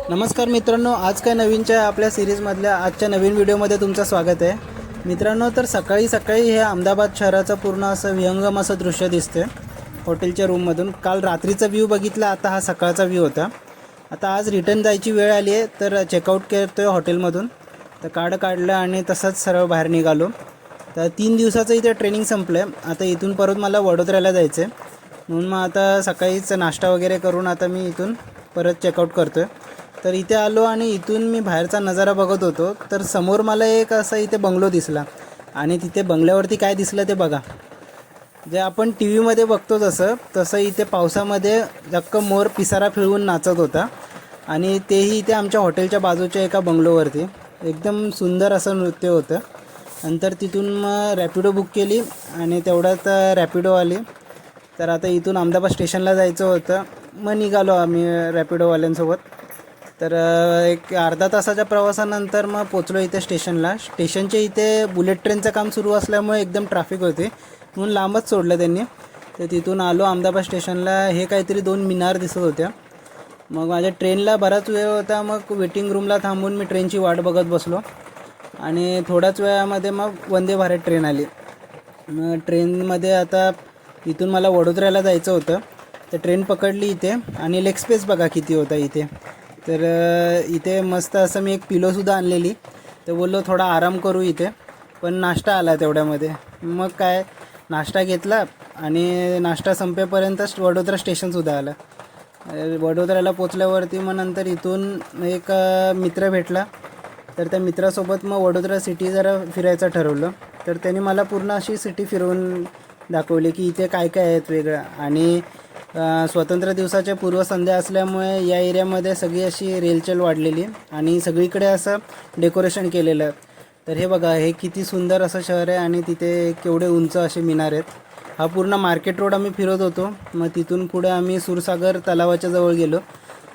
नमस्कार मित्रांनो, आज काय नवीनच्या आपल्या सिरीजमधल्या आजच्या नवीन व्हिडिओमध्ये तुमचं स्वागत आहे. मित्रांनो, तर सकाळी सकाळी हे अहमदाबाद शहराचं पूर्ण असं विहंगम असं दृश्य दिसते हॉटेलच्या रूममधून. काल रात्रीचा व्ह्यू बघितला, आता हा सकाळचा व्ह्यू होता. आता आज रिटर्न जायची वेळ आली आहे, तर चेकआउट करतो आहे हॉटेलमधून. तर कार्ड काढलं आणि तसंच सर्व बाहेर निघालो. तर 3 दिवसाचं इथे ट्रेनिंग संपलं आहे. आता इथून परत मला वडोदऱ्याला जायचं आहे, म्हणून मग आता सकाळीच नाश्ता वगैरे करून आता मी इथून परत चेकआउट करतो आहे. तर इथे आलो आणि इथून मी बाहेरचा नजारा बघत होतो, तर समोर मला एक असा इथे बंगलो दिसला. आणि तिथे बंगल्यावरती काय दिसलं ते बघा. जे आपण टी व्हीमध्ये बघतो तसं इथे पावसामध्ये जक्क मोर पिसारा फिरवून नाचत होता. आणि तेही इथे आमच्या हॉटेलच्या बाजूच्या एका बंगलोवरती एकदम सुंदर असं नृत्य होतं. नंतर तिथून मग रॅपिडो बुक केली आणि तेवढ्यात रॅपिडो आली. तर आता इथून अहमदाबाद स्टेशनला जायचं होतं, मग निघालो आम्ही रॅपिडोवाल्यांसोबत. तर एक अर्धा तासाच्या प्रवासानंतर मग पोचलो इथे स्टेशनला. स्टेशनच्या इथे बुलेट ट्रेनचं काम सुरू असल्यामुळे एकदम ट्रॅफिक होते, म्हणून लांबच सोडलं त्यांनी. तर तिथून आलो अहमदाबाद स्टेशनला. हे काहीतरी 2 मिनार दिसत होत्या. मग माझ्या ट्रेनला बराच वेळ होता, मग वेटिंग रूमला थांबून मी ट्रेनची वाट बघत बसलो. आणि थोड्याच वेळामध्ये मग वंदे भारत ट्रेन आली. मग ट्रेनमध्ये आता इथून मला वडोदऱ्याला जायचं होतं, तर ट्रेन पकडली इथे. आणि लेग स्पेस बघा किती होता इथे. तर इथे मस्त असं मी एक पिलोसुद्धा आणलेली. तर बोललो थोडा आराम करू इथे, पण नाश्ता आला तेवढ्यामध्ये. मग काय नाश्ता घेतला आणि नाश्ता संपेपर्यंत वडोदरा स्टेशनसुद्धा आलं. वडोदऱ्याला पोचल्यावरती मग नंतर इथून एक मित्र भेटला. तर त्या मित्रासोबत मग वडोदरा सिटी जरा फिरायचं ठरवलं. तर त्यांनी मला पूर्ण अशी सिटी फिरवून दाखवली की इथे काय काय आहेत वेगळं. आणि स्वतंत्र दिवसाच्या पूर्वसंध्या असल्यामुळे या एरियामध्ये सगळी अशी रेलचेल वाढलेली आणि सगळीकडे असं डेकोरेशन केलेलं. तर हे बघा, हे किती सुंदर असं शहर आहे आणि तिथे केवढे उंच असे मिनार आहेत. हा पूर्ण मार्केट रोड आम्ही फिरत होतो. मग तिथून पुढे आम्ही सूरसागर तलावाच्या जवळ गेलो.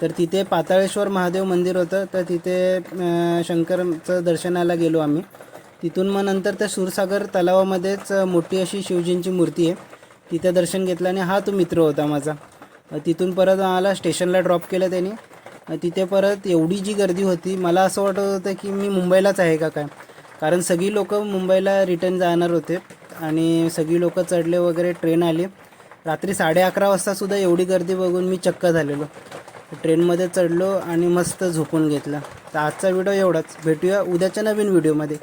तर तिथे पाताळेश्वर महादेव मंदिर होतं, तर तिथे शंकरचं दर्शनाला गेलो आम्ही. तिथून मग नंतर त्या सूरसागर तलावामध्येच मोठी अशी शिवजींची मूर्ती आहे, तिथे दर्शन घेतलं. आणि हा तो मित्र होता माझा. तिथून परत आम्हाला स्टेशनला ड्रॉप केलं त्यांनी. तिथे परत एवढी जी गर्दी होती, मला असं वाटत होतं की मी मुंबईलाच आहे का काय, कारण सगळी लोक मुंबईला रिटर्न जाणार होते. आणि सगळी लोक चढले वगैरे, ट्रेन आली. रात्री 11:30 वाजतासुद्धा एवढी गर्दी बघून मी चक्क झालेलो. ट्रेनमध्ये चढलो आणि मस्त झोपून घेतलं. तर आजचा व्हिडिओ एवढाच. भेटूया उद्याच्या नवीन व्हिडिओमध्ये.